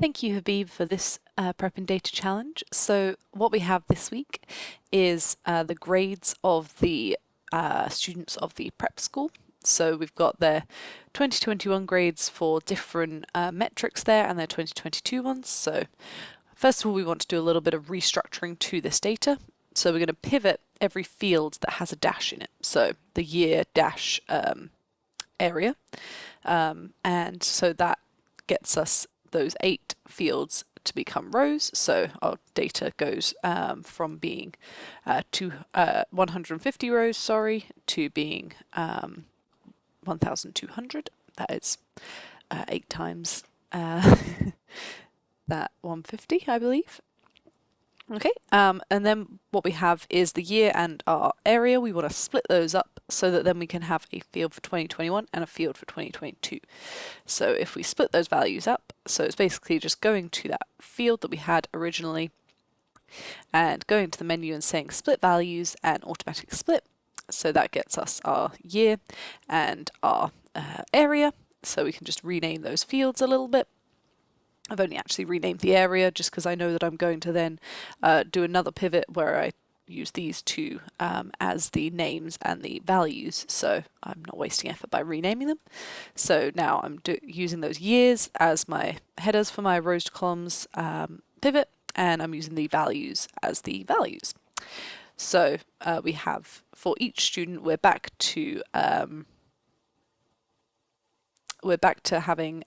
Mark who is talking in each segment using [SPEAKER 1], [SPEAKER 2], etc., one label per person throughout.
[SPEAKER 1] Thank you, Habeeb, for this Preppin Data Challenge. So what we have this week is the grades of the students of the prep school. So we've got their 2021 grades for different metrics there and their 2022 ones. So first of all, we want to do a little bit of restructuring to this data. So we're going to pivot every field that has a dash in it. So the year dash area. And so that gets us those 8 fields to become rows. So our data goes from being 150 rows, sorry, to being 1,200. That is 8 times that 150, I believe. Okay, and then what we have is the year and our area. We want to split those up so that then we can have a field for 2021 and a field for 2022. So if we split those values up, so it's basically just going to that field that we had originally and going to the menu and saying split values and automatic split. So that gets us our year and our area. So we can just rename those fields a little bit. I've only actually renamed the area just because I know that I'm going to then do another pivot where I use these two as the names and the values, so I'm not wasting effort by renaming them. So now I'm using those years as my headers for my rows to columns pivot, and I'm using the values as the values. So we have, for each student, we're back to having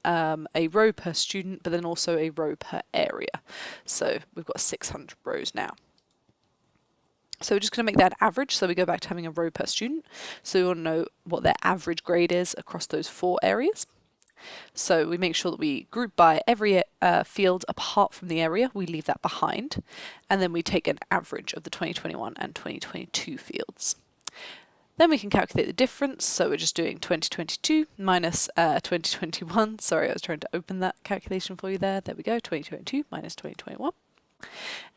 [SPEAKER 1] a row per student, but then also a row per area. So we've got 600 rows now. So we're just going to make that average. So we go back to having a row per student. So we want to know what their average grade is across those 4 areas. So we make sure that we group by every field apart from the area. We leave that behind. And then we take an average of the 2021 and 2022 fields. Then we can calculate the difference, so we're just doing 2022 minus 2021. Sorry, I was trying to open that calculation for you there. There we go, 2022 minus 2021.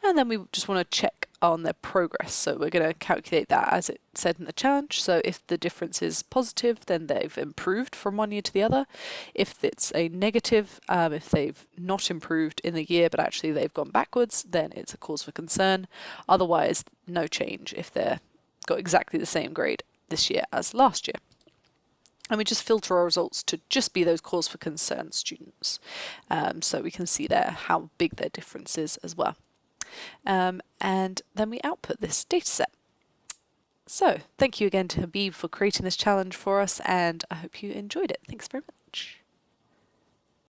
[SPEAKER 1] And then we just want to check on their progress. So we're going to calculate that as it said in the challenge. So if the difference is positive, then they've improved from one year to the other. If it's a negative, if they've not improved in the year, but actually they've gone backwards, then it's a cause for concern. Otherwise, no change if they're got exactly the same grade this year as last year. And we just filter our results to just be those cause for concern students. So we can see there how big their difference is as well. And then we output this data set. So thank you again to Habeeb for creating this challenge for us, and I hope you enjoyed it. Thanks very much.